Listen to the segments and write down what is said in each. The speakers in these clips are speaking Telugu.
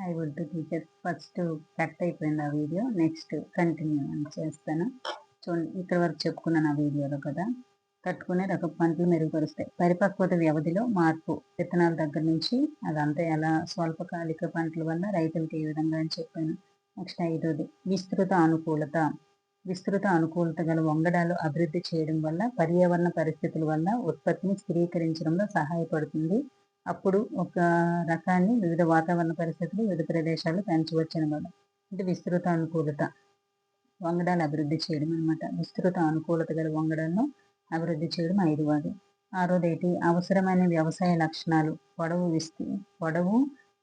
I would teachers first cut అయిపోయింది ఆ వీడియో. నెక్స్ట్ కంటిన్యూ చేస్తాను. చూడండి, ఇక్కడ వరకు చెప్పుకున్నాను ఆ వీడియోలో కదా. తట్టుకునే రకపు పంటలు మెరుగుపరుస్తాయి. పరిపక్వత వ్యవధిలో మార్పు, విత్తనాల దగ్గర నుంచి అదంతా ఎలా స్వల్పకాలిక పంటల వల్ల రైతులకి ఏ విధంగా అని చెప్పాను. నెక్స్ట్ 5వది విస్తృత అనుకూలత. విస్తృత అనుకూలత గల వంగడాలు అభివృద్ధి చేయడం వల్ల పర్యావరణ పరిస్థితుల వల్ల ఉత్పత్తిని స్థిరీకరించడంలో సహాయపడుతుంది. అప్పుడు ఒక రకాన్ని వివిధ వాతావరణ పరిస్థితులు వివిధ ప్రదేశాల్లో పెంచవచ్చు అనమాట. అంటే విస్తృత అనుకూలత వంగడాలు అభివృద్ధి చేయడం అనమాట. విస్తృత అనుకూలత గల వంగడాలను అభివృద్ధి చేయడం 5వది. 6వది అవసరమైన వ్యవసాయ లక్షణాలు. పొడవు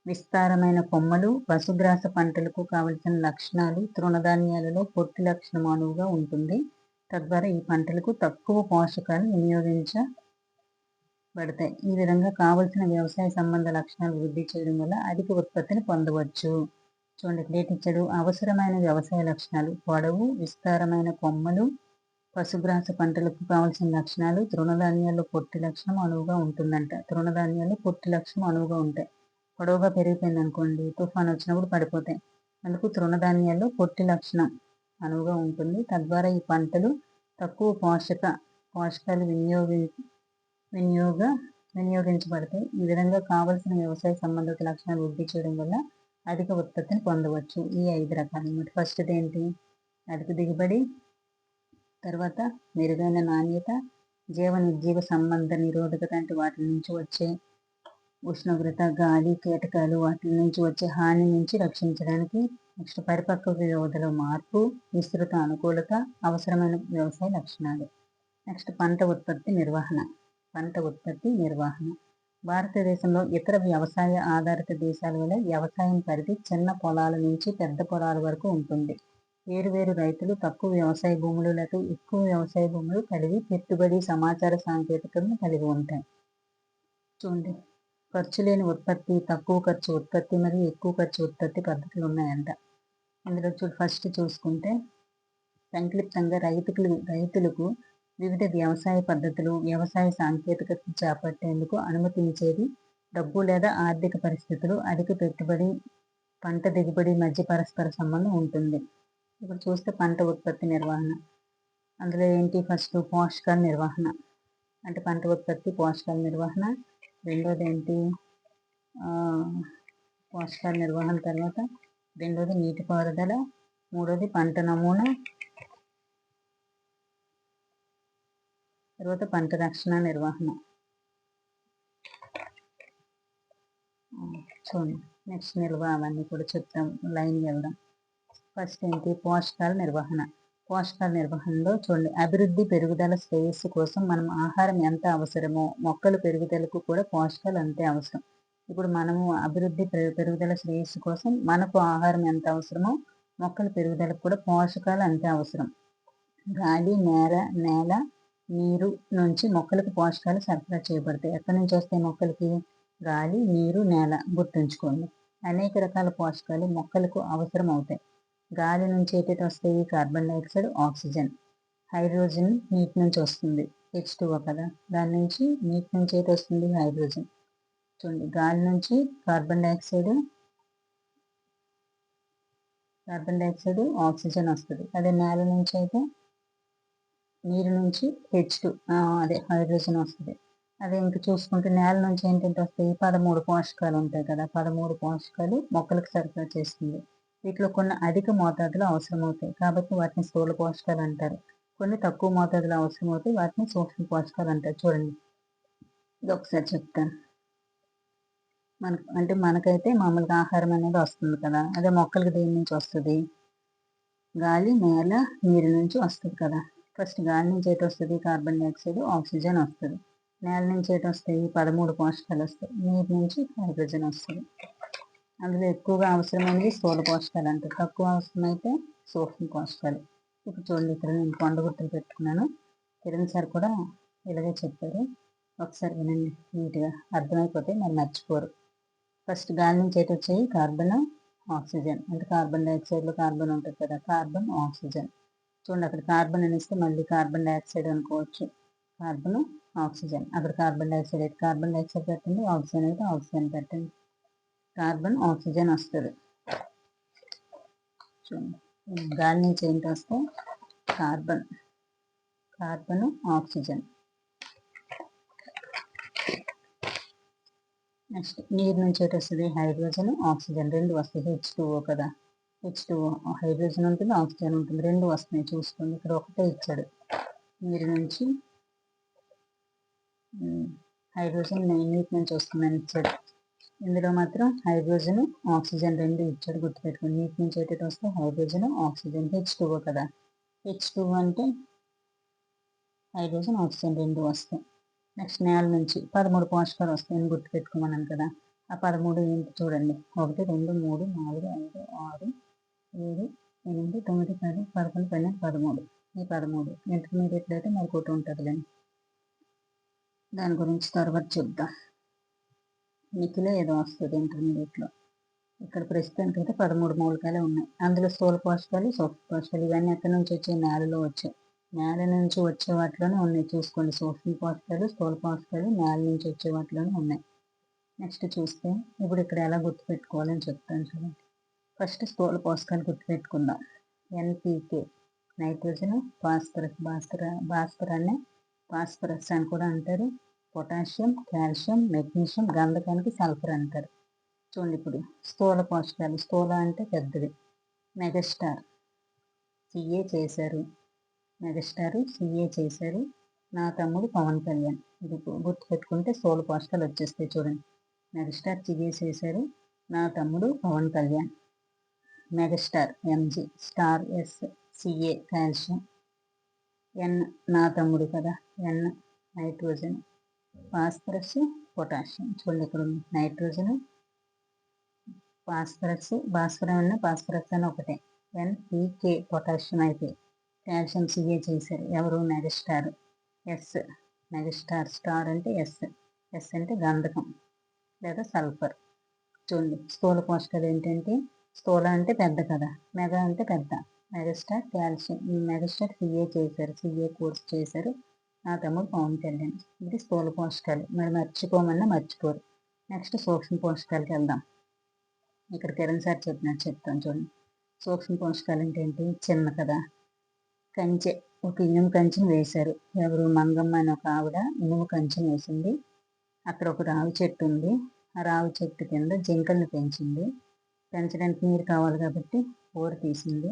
విస్తారమైన కొమ్మలు, పశుగ్రాస పంటలకు కావలసిన లక్షణాలు తృణధాన్యాలలో పొట్టి లక్షణం అనువుగా ఉంటుంది. తద్వారా ఈ పంటలకు తక్కువ పోషకాలు వినియోగించబడతాయి. ఈ విధంగా కావలసిన వ్యవసాయ సంబంధ లక్షణాలు వృద్ధి చేయడం వల్ల అధిక ఉత్పత్తిని పొందవచ్చు. చూడండి, ఇక్కడ ఇచ్చాడు అవసరమైన వ్యవసాయ లక్షణాలు. పొడవు విస్తారమైన కొమ్మలు, పశుగ్రాస పంటలకు కావాల్సిన లక్షణాలు తృణధాన్యాల్లో పొట్టి లక్షణం అనువుగా ఉంటుందంట. తృణధాన్యాల్లో పొట్టి లక్షణం అనువుగా ఉంటాయి. పొడవుగా పెరిగిపోయింది అనుకోండి, తుఫాన్ వచ్చినప్పుడు పడిపోతాయి. అందుకు తృణధాన్యాల్లో పొట్టి లక్షణం అనువుగా ఉంటుంది. తద్వారా ఈ పంటలు తక్కువ పోషకాలు వినియోగించబడతాయి. ఈ విధంగా కావలసిన వ్యవసాయ సంబంధిత లక్షణాలు వృద్ధి చేయడం వల్ల అధిక ఉత్పత్తిని పొందవచ్చు. ఈ 5 రకాలు అన్నమాట. ఫస్ట్ది ఏంటి? అధిక దిగుబడి, తర్వాత మెరుగైన నాణ్యత, నిర్జీవ సంబంధ నిరోధకత అంటే వాటి నుంచి వచ్చే ఉష్ణోగ్రత, గాలి, కీటకాలు వాటి నుంచి వచ్చే హాని నుంచి రక్షించడానికి. నెక్స్ట్ పరిపక్వ వ్యవధిలో మార్పు, విస్తృత అనుకూలత, అవసరమైన వ్యవసాయ లక్షణాలు. నెక్స్ట్ పంట ఉత్పత్తి నిర్వహణ. భారతదేశంలో ఇతర వ్యవసాయ ఆధారిత దేశాల వల్ల వ్యవసాయం పరిధి చిన్న పొలాల నుంచి పెద్ద పొలాల వరకు ఉంటుంది. వేరువేరు రైతులు తక్కువ వ్యవసాయ భూములు లేక ఎక్కువ వ్యవసాయ భూములు కలిగి పెట్టుబడి, సమాచార సాంకేతికతను కలిగి ఉంటాయి. చూడండి, ఖర్చు లేని ఉత్పత్తి, తక్కువ ఖర్చు ఉత్పత్తి మరియు ఎక్కువ ఖర్చు ఉత్పత్తి పద్ధతులు ఉన్నాయంట. ఇందులో ఫస్ట్ చూసుకుంటే సంక్లిప్తంగా రైతులకు వివిధ వ్యవసాయ పద్ధతులు, వ్యవసాయ సాంకేతికతను చేపట్టేందుకు అనుమతించేది డబ్బు లేదా ఆర్థిక పరిస్థితులు, అధిక పెట్టుబడి, పంట దిగుబడి మధ్య పరస్పర సంబంధం ఉంటుంది. ఇప్పుడు చూస్తే పంట ఉత్పత్తి నిర్వహణ. అందులో ఏంటి? ఫస్ట్ పోషకాల నిర్వహణ, అంటే పంట ఉత్పత్తి పోషకాల నిర్వహణ. రెండోది ఏంటి? పోషకాల నిర్వహణ తర్వాత రెండోది నీటిపారుదల. మూడోది పంట నమూనా. తర్వాత పంట రక్షణ నిర్వహణ. చూడండి, నెక్స్ట్ నిల్వ అవన్నీ కూడా చెప్తాం, లైన్ వెళ్దాం. ఫస్ట్ ఏంటి? పోషకాల నిర్వహణ. పోషకాల నిర్వహణలో చూడండి, అభివృద్ధి, పెరుగుదల, శ్రేయస్సు కోసం మనం ఆహారం ఎంత అవసరమో మొక్కల పెరుగుదలకు కూడా పోషకాలు అంతే అవసరం. ఇప్పుడు మనము అభివృద్ధి, పెరుగుదల, శ్రేయస్సు కోసం మనకు ఆహారం ఎంత అవసరమో మొక్కల పెరుగుదలకు కూడా పోషకాలు అంతే అవసరం. గాలి, నేల, నీరు నుంచి మొక్కలకు పోషకాలు సరఫరా చేయబడతాయి. ఎక్కడి నుంచి వస్తాయి మొక్కలకి? గాలి, నీరు, నేల. గుర్తుంచుకోండి, అనేక రకాల పోషకాలు మొక్కలకు అవసరం అవుతాయి. గాలి నుంచి ఏటైతే వస్తాయి? Carbon dioxide, oxygen. హైడ్రోజన్ నీటి నుంచి వస్తుంది, H2O కదా. దాని నుంచి నీటి నుంచి అయితే వస్తుంది హైడ్రోజన్. చూడండి, గాలి నుంచి కార్బన్ డైఆక్సైడ్, ఆక్సిజన్ వస్తుంది. అదే నేల నుంచి అయితే నీరు నుంచి అదే హైడ్రోజన్ వస్తుంది. అదే ఇంక చూసుకుంటే నేల నుంచి ఏంటంటే వస్తాయి? 13 పోషకాలు ఉంటాయి కదా. 13 పోషకాలు మొక్కలకు సరఫరా చేస్తుంది. వీటిలో కొన్ని అధిక మోతాదులో అవసరమవుతాయి కాబట్టి వాటిని స్థూల పోషకాలు అంటారు. కొన్ని తక్కువ మోతాదులో అవసరమవుతాయి, వాటిని సూక్ష్మ పోషకాలు అంటారు. చూడండి, ఇది ఒకసారి చెప్తాను. మనకైతే మామూలుగా ఆహారం అనేది వస్తుంది కదా. అదే మొక్కలకి దేని నుంచి వస్తుంది? గాలి, నేల, నీరు నుంచి వస్తుంది కదా. ఫస్ట్ గాలి నుంచి ఏటి వస్తుంది? కార్బన్ డైఆక్సైడ్, ఆక్సిజన్ వస్తుంది. నేల నుంచి ఏటి వస్తాయి? 13 పోషకాలు వస్తాయి. నీరు నుంచి హైడ్రోజన్ వస్తుంది. అందులో ఎక్కువగా అవసరమైనవి స్థూల పోషకాలు అంటారు, తక్కువ అవసరమైతే సూక్ష్మ పోషకాలు. ఇప్పుడు చూడండి, ఇక్కడ నేను కొండ గుర్తులు పెట్టుకున్నాను. కిరణ్ సార్ కూడా ఇలాగే చెప్పారు. ఒకసారి వినండి, నీట్గా అర్థమైపోతే మరి మర్చిపోరు. ఫస్ట్ గాలి నుంచి ఏటి వచ్చాయి? Carbon, oxygen. అంటే కార్బన్ డైఆక్సైడ్లో కార్బన్ ఉంటుంది కదా, కార్బన్, ఆక్సిజన్. చూడండి, అక్కడ కార్బన్ అనేస్తే మళ్ళీ కార్బన్ డైఆక్సైడ్ అనుకోవచ్చు. Carbon, oxygen. అక్కడ కార్బన్ డైఆక్సైడ్ అయితే కార్బన్ డైఆక్సైడ్ పెట్టండి, ఆక్సిజన్ అయితే ఆక్సిజన్ పెట్టండి. కార్బన్ ఆక్సిజన్ వస్తుంది. చూడండి, గాలి నుంచి ఏంటి వస్తే కార్బన్ ఆక్సిజన్. నెక్స్ట్ నీరు నుంచి ఏంటి వస్తుంది హైడ్రోజన్ ఆక్సిజన్ రెండు వస్తాయి. H2O కదా, H2O హైడ్రోజన్ ఉంటుంది, ఆక్సిజన్ ఉంటుంది, రెండు వస్తున్నాయి. చూసుకోండి, ఇక్కడ ఒకటే ఇచ్చాడు. నీరు నుంచి హైడ్రోజన్ నీటి నుంచి వస్తుందని ఇచ్చాడు. ఇందులో మాత్రం హైడ్రోజన్ ఆక్సిజన్ రెండు ఇచ్చాడు, గుర్తుపెట్టుకోండి. నీటి నుంచి ఏంటి వస్తే హైడ్రోజన్ ఆక్సిజన్, H2O కదా. H2O అంటే హైడ్రోజన్ ఆక్సిజన్ రెండు వస్తాయి. నెక్స్ట్ నేల నుంచి 13 పోషకాలు వస్తాయని గుర్తుపెట్టుకోమన్నాను కదా. ఆ 13 ఏంటి చూడండి, 1 2 3 4 5 6 7 8 9 10 11 12 13. ఈ 13 ఇంటర్మీడియట్లో అయితే మరొకటి ఉంటుంది కానీ దాని గురించి తర్వాత చెప్దాం. మిథిలో ఏదో వస్తుంది ఇంటర్మీడియట్లో. ఇక్కడ ప్రస్తుతానికి అయితే 13 మూలకాలే ఉన్నాయి. అందులో స్థూల పోషకాలు, సూక్ష్మ పోషకాలు ఇవన్నీ ఎక్కడి నుంచి వచ్చాయి, నేలలో వచ్చాయి. నేల నుంచి వచ్చే వాటిలోనే ఉన్నాయి. చూసుకోండి, సూక్ష్మ పోషకాలు, స్థూల పోషకాలు నేల నుంచి వచ్చే వాటిలోనే ఉన్నాయి. నెక్స్ట్ చూస్తే ఇప్పుడు ఇక్కడ ఎలా గుర్తుపెట్టుకోవాలని చెప్తాను చూడండి. ఫస్ట్ స్థూల పోషకాలు గుర్తుపెట్టుకుందాం. NPK నైట్రోజన్, భాస్వరాన్ని ఫాస్ఫరస్ అని కూడా అంటారు. పొటాషియం, కాల్షియం, మెగ్నీషియం, గంధకానికి సల్ఫర్ అంటారు. చూడండి, ఇప్పుడు స్థూల పోషకాలు. స్థూల అంటే పెద్దది. మెగాస్టార్ CA చేశారు, నా తమ్ముడు పవన్ కళ్యాణ్. ఇది గుర్తుపెట్టుకుంటే స్థూల పోషకాలు వచ్చేస్తాయి. చూడండి, మెగాస్టార్ CA చేశారు, నా తమ్ముడు Pawan Kalyan. Megastar MG, star SCA calcium, N నా తమ్ముడు కదా, N నైట్రోజన్, ఫాస్ఫరస్, పొటాషియం. చూడండి, ఇక్కడ నైట్రోజన్, ఫాస్ఫరస్ అని ఒకటే. NPK పొటాషియం అయితే. కాల్షియం CA చేశారు ఎవరు, మెగాస్టార్. మెగాస్టార్, స్టార్ అంటే S అంటే గంధకం లేదా సల్ఫర్. చూడండి, స్థూల పోషకాలు ఏంటంటే స్థూల అంటే పెద్ద కదా, మెగా అంటే పెద్ద. మెగాస్టార్ కాల్షియం, మెగాస్టార్ CA చేశారు, CA కోర్స్ చేశారు, నా తమ్ముడు పవన్ కళ్యాణ్. ఇది స్థూల పోషకాలు. మరి మర్చిపోమన్నా మర్చిపోరు. నెక్స్ట్ సూక్ష్మ పోషకాలకి వెళ్దాం. ఇక్కడ కిరణ్ సార్ చెప్పినట్టు చెప్తాను చూడండి. సూక్ష్మ పోషకాలు అంటే ఏంటి, చిన్న కదా. కంచె, ఒక ఇనుము కంచెను వేశారు. ఎవరు, మంగమ్మ అని ఒక ఆవిడ ఇనుము కంచెను వేసింది. అక్కడ ఒక రావి చెట్టు ఉంది. ఆ రావి చెట్టు కింద జింకలను పెంచింది. పెంచడానికి నీరు కావాలి కాబట్టి బోరు తీసింది.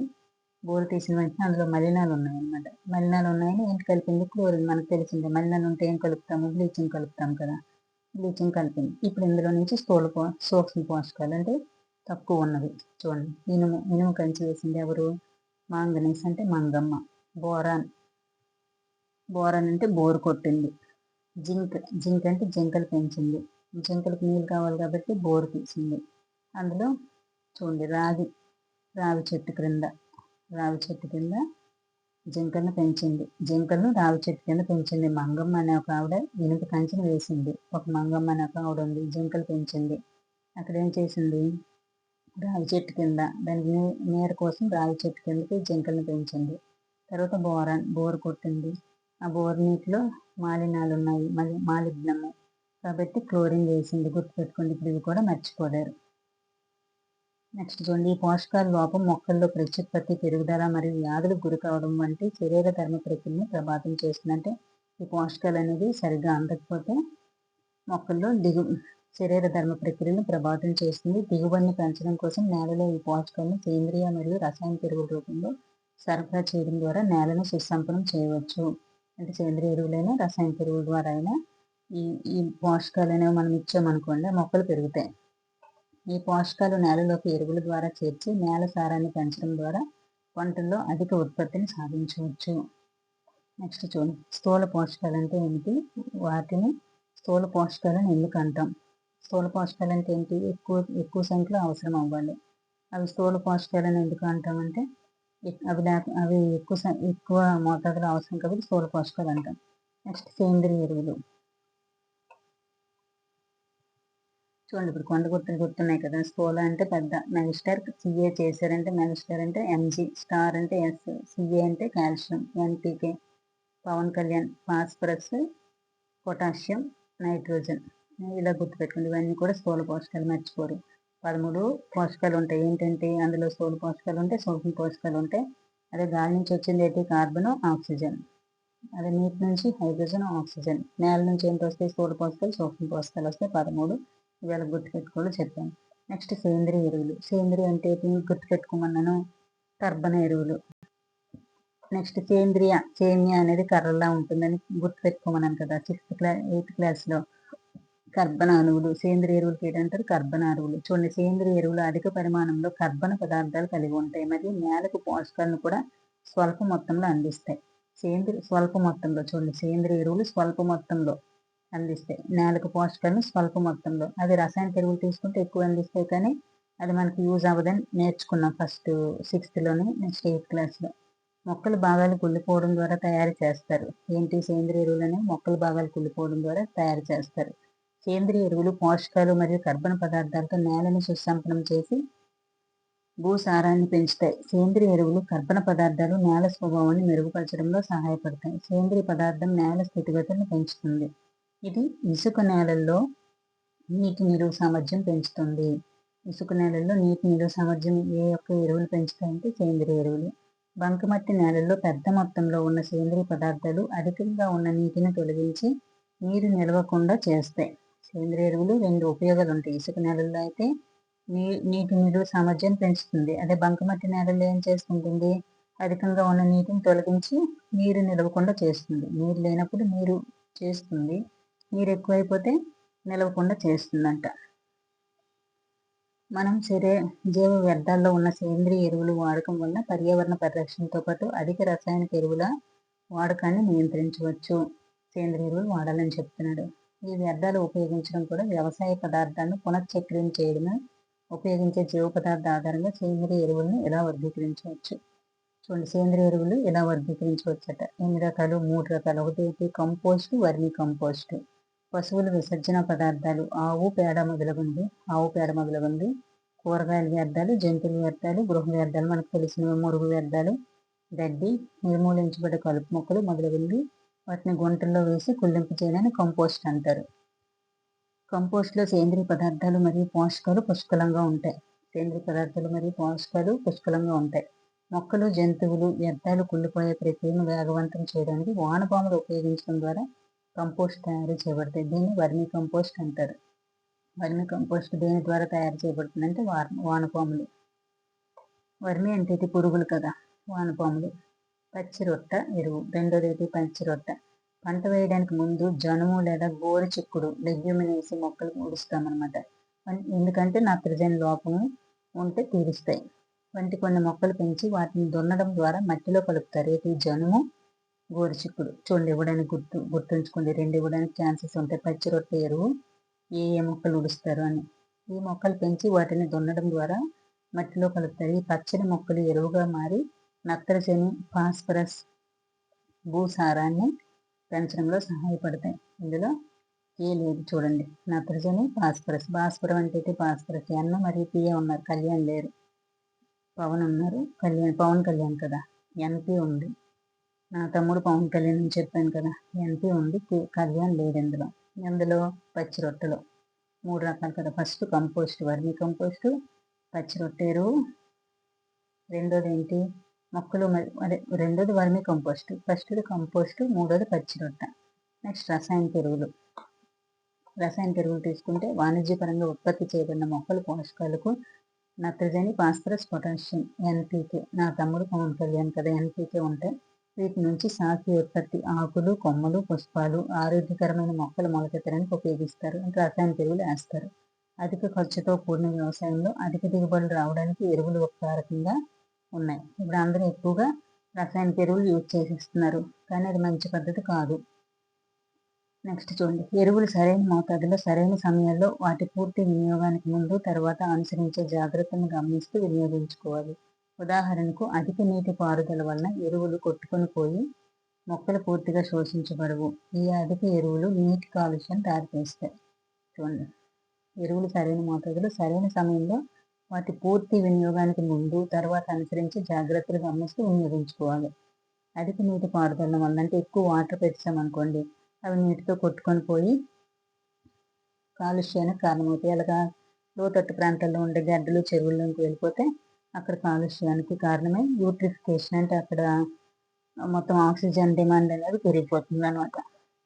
బోరు తీసిన వెంటనే అందులో మలినాలు ఉన్నాయన్నమాట. మలినాలు ఉన్నాయని ఏంటి కలిపింది, క్లోరిన్. మనకు తెలిసిందే, మలినాలు ఉంటే ఏం కలుపుతాము, బ్లీచింగ్ కలుపుతాం కదా. బ్లీచింగ్ కలిపింది. ఇప్పుడు ఇందులో నుంచి సూక్ష్మ పోషకాలు అంటే తక్కువ ఉన్నవి. చూడండి, ఇనుము కంచి వేసింది ఎవరు, మాంగనీస్ అంటే మంగమ్మ. బోరాన్ అంటే బోరు కొట్టింది. జింక్ అంటే జింకలు పెంచింది. జింకలకు నీళ్ళు కావాలి కాబట్టి బోరు తీసింది. అందులో చూడండి, రావి చెట్టు కింద జింకలను పెంచింది. రావి చెట్టు కింద పెంచింది. మంగమ్మ అనే ఒక ఆవిడ ఇనుప కంచెను వేసింది. ఒక మంగమ్మ అనే ఒక ఆవిడ ఉంది, జింకలు పెంచింది. అక్కడ ఏం చేసింది, రావి చెట్టు కింద దానికి నీరు కోసం రావి చెట్టు కిందకి జింకలను పెంచింది. తర్వాత బోరు కొట్టింది. ఆ బోరు నీటిలో మాలిన్యాలు ఉన్నాయి, మాలిబ్డము కాబట్టి క్లోరిన్ వేసింది. గుర్తుపెట్టుకోండి, ఇప్పుడు ఇవి కూడా మర్చిపోలేరు. నెక్స్ట్ చూడండి, ఈ పోషకాల లోపం మొక్కల్లో ప్రత్యుత్పత్తి, పెరుగుదల మరియు వ్యాధులకు గురి కావడం వంటి శరీర ధర్మ ప్రక్రియని ప్రభావితం చేస్తుందంటే ఈ పోషకాలు అనేది సరిగ్గా అందకపోతే మొక్కల్లో శరీర ధర్మ ప్రక్రియను ప్రభావితం చేస్తుంది. దిగుబడిని పెంచడం కోసం నేలలో ఈ పోషకాలను సేంద్రియ మరియు రసాయన ఎరువుల రూపంలో సరఫరా చేయడం ద్వారా నేలను సుసంపన్నం చేయవచ్చు. అంటే సేంద్రియ ఎరువులైనా రసాయన ఎరువుల ద్వారా అయినా ఈ పోషకాలు అనేవి మనం ఇచ్చామనుకోండి, మొక్కలు పెరుగుతాయి. ఈ పోషకాలు నేలలోకి ఎరువుల ద్వారా చేర్చి నేల సారాన్ని పెంచడం ద్వారా పంటల్లో అధిక ఉత్పత్తిని సాధించవచ్చు. నెక్స్ట్ చూడండి, స్థూల పోషకాలు అంటే ఏమిటి, వాటిని స్థూల పోషకాలను ఎందుకు అంటాం. స్థూల పోషకాలు అంటే ఏంటి, ఎక్కువ సంఖ్యలో అవసరం అవ్వాలి. అవి స్థూల పోషకాలను ఎందుకు అంటామంటే అవి ఎక్కువ మోతాదులో అవసరం కాబట్టి స్థూల పోషకాలు అంటాం. నెక్స్ట్ సేంద్రియ ఎరువులు. చూడండి, ఇప్పుడు కొండ గుర్తులు గుర్తున్నాయి కదా. స్థూల అంటే పెద్ద, మెగాస్టార్ CA చేశారంటే మెగాస్టార్ అంటే MG, స్టార్ అంటే S, CA అంటే calcium, NPK Pawan Kalyan, phosphorus, potassium, nitrogen. ఇలా గుర్తుపెట్టుకోండి, ఇవన్నీ కూడా స్థూల పోషకాలు, మర్చిపోరు. 13 పోషకాలు ఉంటాయి. ఏంటంటే అందులో స్థూల పోషకాలు ఉంటాయి, సూక్ష్మ పోషకాలు ఉంటాయి. అదే గాలి నుంచి వచ్చింది ఏంటి? Carbon, oxygen. అదే నీటి నుంచి హైడ్రోజన్, ఆక్సిజన్. నేల నుంచి ఏంటి వస్తాయి? స్థూల పోషకాలు, సూక్ష్మ పోషకాలు వస్తాయి 13. ఇవాళ గుర్తుపెట్టుకోవాలో చెప్పాను. నెక్స్ట్ సేంద్రియ ఎరువులు. సేంద్రియ అంటే ఏంటి? గుర్తుపెట్టుకోమన్నాను, కర్బన ఎరువులు. నెక్స్ట్ సేమియా అనేది కర్రలా ఉంటుందని గుర్తుపెట్టుకోమన్నాను కదా 8th క్లాస్లో. కర్బన అణువులు, సేంద్రియ ఎరువులకి ఏంటంటారు? కర్బన అణువులు. చూడండి, సేంద్రియ ఎరువులు అధిక పరిమాణంలో కర్బన పదార్థాలు కలిగి ఉంటాయి మరియు నేలకు పోషకాలను కూడా స్వల్ప మొత్తంలో అందిస్తాయి. స్వల్ప మొత్తంలో, చూడండి, సేంద్రియ ఎరువులు స్వల్ప మొత్తంలో అందిస్తాయి, నేలకు పోషకాలను స్వల్ప మొత్తంలో. అది రసాయనిక ఎరువులు తీసుకుంటే ఎక్కువ అందిస్తాయి, కానీ అది మనకి యూజ్ అవ్వదని నేర్చుకున్నాం ఫస్ట్ 6th నెక్స్ట్ 8th క్లాస్లో. మొక్కల భాగాలు కుళ్ళిపోవడం ద్వారా తయారు చేస్తారు. ఏంటి? సేంద్రియ ఎరువులు అనేవి మొక్కల భాగాలు కుళ్ళిపోవడం ద్వారా తయారు చేస్తారు. సేంద్రియ ఎరువులు పోషకాలు మరియు కర్బన పదార్థాలతో నేలను సుసంపన్నం చేసి భూసారాన్ని పెంచుతాయి. సేంద్రియ ఎరువులు కర్బన పదార్థాలు నేల స్వభావాన్ని మెరుగుపరచడంలో సహాయపడతాయి. సేంద్రియ పదార్థం నేల స్థితిగతులను పెంచుతుంది. ఇది ఇసుక నేలల్లో నీటి నిలువ సామర్థ్యం పెంచుతుంది. ఇసుక నేలల్లో నీటి నిలువ సామర్థ్యం ఏ యొక్క ఎరువులు పెంచుతాయంటే సేంద్రియ ఎరువులు. బంకమట్టి నేలల్లో పెద్ద మొత్తంలో ఉన్న సేంద్రియ పదార్థాలు అధికంగా ఉన్న నీటిని తొలగించి నీరు నిలవకుండా చేస్తాయి. సేంద్రియ ఎరువులు 2 ఉపయోగాలు ఉంటాయి. ఇసుక నేలల్లో అయితే నీటి నిలువ సామర్థ్యం పెంచుతుంది. అదే బంకమట్టి నేలల్లో ఏం చేస్తుంటుంది? అధికంగా ఉన్న నీటిని తొలగించి నీరు నిలవకుండా చేస్తుంది. నీరు లేనప్పుడు నీరు చేస్తుంది, నీరు ఎక్కువైపోతే నిలవకుండా చేస్తుందంట. మనం జీవ వ్యర్థాల్లో ఉన్న సేంద్రియ ఎరువులు వాడకం వల్ల పర్యావరణ పరిరక్షణతో పాటు అధిక రసాయనిక ఎరువుల వాడకాన్ని నియంత్రించవచ్చు. సేంద్రియ ఎరువులు వాడాలని చెప్తున్నాడు. ఈ వ్యర్థాలు ఉపయోగించడం కూడా వ్యవసాయ పదార్థాలను పునశ్చక్రం చేయడమే. ఉపయోగించే జీవ పదార్థ ఆధారంగా సేంద్రియ ఎరువులను ఎలా వర్గీకరించవచ్చు? చూడండి, సేంద్రియ ఎరువులు ఎలా వర్గీకరించవచ్చట. ఎన్ని రకాలు? 3 రకాలు. ఒకటి కంపోస్టు, వర్మీ కంపోస్టు. పశువుల విసర్జన పదార్థాలు, ఆవు పేడ మొదలగుంది. కూరగాయల వ్యర్థాలు, జంతువుల వ్యర్థాలు, గృహ వ్యర్థాలు, మనకు తెలిసిన మురుగు వ్యర్థాలు, గడ్డి, నిర్మూలించబడే కలుపు మొక్కలు మొదలగుంది. వాటిని గుంటల్లో వేసి కుళ్ళింపు చేయడాన్ని కంపోస్ట్ అంటారు. కంపోస్ట్లో సేంద్రియ పదార్థాలు మరియు పోషకాలు పుష్కలంగా ఉంటాయి. మొక్కలు, జంతువులు వ్యర్థాలు కుళ్ళిపోయే ప్రక్రియను వేగవంతం చేయడానికి వానపాములు ఉపయోగించడం ద్వారా కంపోస్ట్ తయారు చేయబడతాయి. దీన్ని వర్మీ కంపోస్ట్ అంటారు. వర్మీ కంపోస్ట్ దేని ద్వారా తయారు చేయబడుతుందంటే వానపాములు. వర్మీ అంటే ఇది పురుగులు కదా, వానపాములు. పచ్చిరొట్ట ఎరువు. రెండోది పచ్చిరొట్ట. పంట వేయడానికి ముందు జనుము లేదా గోరు చిక్కుడు లెగ్యూమినేసి మొక్కలు ఊడుస్తామన్నమాట. ఎందుకంటే నత్రజని లోపము ఉంటే తీరుస్తాయి. వంటి కొన్ని మొక్కలు పెంచి వాటిని దున్నడం ద్వారా మట్టిలో కలుపుతారు. జనుము, గోరు చిక్కుడు. చూడండి, ఇవ్వడానికి గుర్తుంచుకోండి, 2 ఇవ్వడానికి ఛాన్సెస్ ఉంటాయి. పచ్చి రొట్టె ఎరువు ఏ మొక్కలు ఉడుస్తారు అని. ఈ మొక్కలు పెంచి వాటిని దున్నడం ద్వారా మట్టిలో కలుపుతారు. ఈ పచ్చని మొక్కలు ఎరువుగా మారి నత్రజని, ఫాస్ఫరస్, భూసారాన్ని పెంచడంలో సహాయపడతాయి. ఇందులో లేదు, చూడండి, నత్రజని, భాస్వరం అంటే భాస్వరస్. ఎన్ మరియు పిఏ ఉన్నారు, కళ్యాణ్ లేరు. పవన్ ఉన్నారు, పవన్ కళ్యాణ్ కదా, ఎన్పి ఉంది. నా తమ్ముడు పవన్ కళ్యాణ్ అని చెప్పాను కదా, ఎన్పి ఉంది, కళ్యాణ్ లేదు. ఇందులో పచ్చి రొట్టెలు 3 రకాలు కదా. ఫస్ట్ కంపోస్ట్, వర్మీ కంపోస్టు, పచ్చి రొట్టె ఎరువు. రెండోది ఏంటి? మొక్కలు, రెండోది వర్మీ కంపోస్ట్, ఫస్ట్ది కంపోస్ట్, మూడోది పచ్చి రొట్టె. నెక్స్ట్ రసాయనిక ఎరువులు. తీసుకుంటే వాణిజ్యపరంగా ఉత్పత్తి చేయబడిన మొక్కల పోషకాలకు నత్రజని, ఫాస్ఫరస్, పొటాషియం, ఎన్పీకే. నా తమ్ముడు పవన్ కళ్యాణ్ కదా, ఎన్పీకే ఉంటాయి. వీటి నుంచి శాఖీయ ఉత్పత్తి, ఆకులు, కొమ్మలు, పుష్పాలు, ఆరోగ్యకరమైన మొక్కలు మొలకెత్తడానికి ఉపయోగిస్తారు. అంటే రసాయనిక ఎరువులు వేస్తారు. అధిక ఖర్చుతో కూడిన వ్యవసాయంలో అధిక దిగుబడులు రావడానికి ఎరువులు ఒక కారకంగా ఉన్నాయి. ఇప్పుడు అందరూ ఎక్కువగా రసాయనిక ఎరువులు యూజ్ చేసేస్తున్నారు, కానీ అది మంచి పద్ధతి కాదు. నెక్స్ట్ చూడండి, ఎరువులు సరైన మోతాదులో సరైన సమయంలో వాటి పూర్తి వినియోగానికి ముందు తర్వాత అనుసరించే జాగ్రత్తలను గమనిస్తూ వినియోగించుకోవాలి. ఉదాహరణకు అధిక నీటి పారుదల వలన ఎరువులు కొట్టుకొని పోయి మొక్కలు పూర్తిగా శోషించబడవు. ఈ అధిక ఎరువులు నీటి కాలుష్యం దారితీస్తాయి. చూడండి, ఎరువులు సరైన మోతాదులో సరైన సమయంలో వాటి పూర్తి వినియోగానికి ముందు తర్వాత అనుసరించి జాగ్రత్తలు గమనిస్తూ వినియోగించుకోవాలి. అధిక నీటి పారుదల వల్ల అంటే ఎక్కువ వాటర్ పెట్టామనుకోండి, అవి నీటితో కొట్టుకొని పోయి కాలుష్యానికి కారణమవుతాయి. అలాగా లోతట్టు ప్రాంతాల్లో ఉండే గడ్డలు చెరువుల్లోకి వెళ్ళిపోతే అక్కడ కాలుష్యానికి కారణమై యూట్రిఫికేషన్ అంటే అక్కడ మొత్తం ఆక్సిజన్ డిమాండ్ అనేది పెరిగిపోతుంది అనమాట.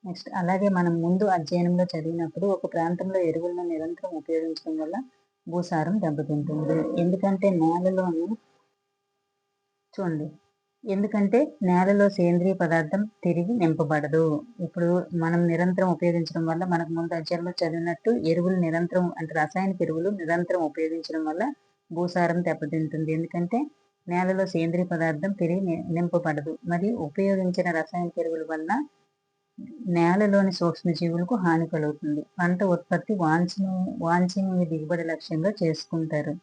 నెక్స్ట్ అలాగే మనం ముందు అధ్యయనంలో చదివినప్పుడు ఒక ప్రాంతంలో ఎరువులను నిరంతరం ఉపయోగించడం వల్ల భూసారం దెబ్బతింటుంది. ఎందుకంటే చూడండి ఎందుకంటే నేలలో సేంద్రియ పదార్థం తిరిగి నింపబడదు. ఇప్పుడు మనం నిరంతరం ఉపయోగించడం వల్ల మనకు ముందు అధ్యాయంలో చదివినట్టు ఎరువులు నిరంతరం అంటే రసాయనిక ఎరువులు నిరంతరం ఉపయోగించడం వల్ల భూసారం దెబ్బతింటుంది. ఎందుకంటే నేలలో సేంద్రియ పదార్థం తిరిగి నింపబడదు. మరియు ఉపయోగించిన రసాయనిక ఎరువుల వల్ల నేలలోని సూక్ష్మజీవులకు హాని కలుగుతుంది. పంట ఉత్పత్తి వాంఛనీయ దిగుబడి లక్ష్యంగా చేసుకుంటారు.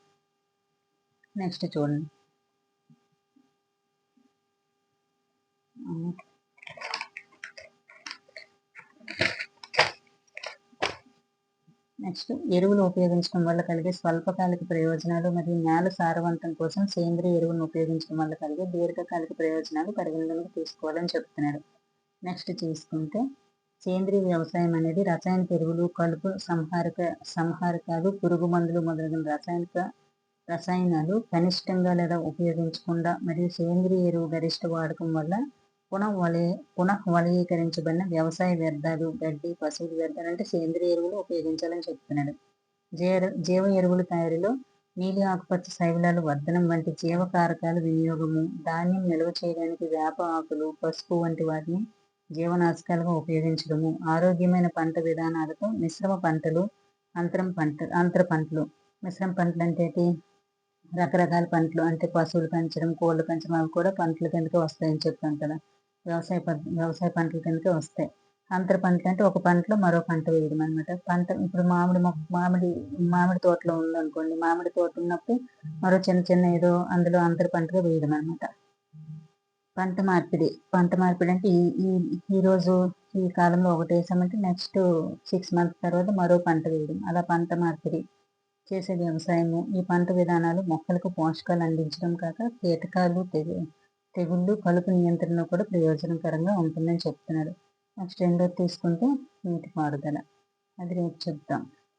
నెక్స్ట్ చూడండి. నెక్స్ట్ ఎరువులు ఉపయోగించడం వల్ల కలిగే స్వల్పకాలిక ప్రయోజనాలు మరియు నేల సారవంతం కోసం సేంద్రియ ఎరువులను ఉపయోగించడం వల్ల కలిగే దీర్ఘకాలిక ప్రయోజనాలు పరిగణలోకి తీసుకోవాలని చెప్తున్నారు. నెక్స్ట్ చూసుకుంటే సేంద్రియ వ్యవసాయం అనేది రసాయనిక ఎరువులు, కలుపు సంహారకాలు, పురుగు మందులు మొదలైన రసాయనాలు కనిష్టంగా లేదా ఉపయోగించకుండా మరియు సేంద్రియ ఎరువు గరిష్ట వాడకం వల్ల పునఃవలీకరించబడిన వ్యవసాయ వ్యర్థాలు, గడ్డి, పశువుల వ్యర్థాలు అంటే సేంద్రియ ఎరువులు ఉపయోగించాలని చెప్తున్నాడు. జీవ ఎరువుల తయారీలో నీలి ఆకుపచ్చ శైవలాలు వర్ధనం వంటి జీవకారకాల వినియోగము, ధాన్యం నిల్వ చేయడానికి వేప ఆకులు, పసుపు వంటి వాటిని జీవనాశకాలుగా ఉపయోగించడము, ఆరోగ్యమైన పంట విధానాలతో మిశ్రమ పంటలు, అంతర పంటలు. మిశ్రమ పంటలు అంటే రకరకాల పంటలు అంటే పశువులు పెంచడం, కోళ్ళు పెంచడం అవి కూడా పంటల కిందకే వస్తాయని చెప్పాం కదా. వ్యవసాయ పంటల కిందకే వస్తాయి. అంతర పంటలు అంటే ఒక పంటలో మరో పంట వేయడం అనమాట. ఇప్పుడు మామిడి తోటలో ఉందనుకోండి, మామిడి తోట ఉన్నప్పుడు మరో చిన్న ఏదో అందులో అంతర పంటగా వేయడం అనమాట. పంట మార్పిడి అంటే ఈ రోజు ఈ కాలంలో ఒకటి వేసామంటే నెక్స్ట్ 6 months తర్వాత మరో పంట వేయడం, అలా పంట మార్పిడి చేసే వ్యవసాయము. ఈ పంట విధానాలు మొక్కలకు పోషకాలు అందించడం కాక కీటకాలు, తెగుళ్ళు, కలుపు నియంత్రణలో కూడా ప్రయోజనకరంగా ఉంటుందని చెప్తున్నారు. నెక్స్ట్ రెండోది తీసుకుంటే నీటిపారుదల, అది రేపు చెప్తాం.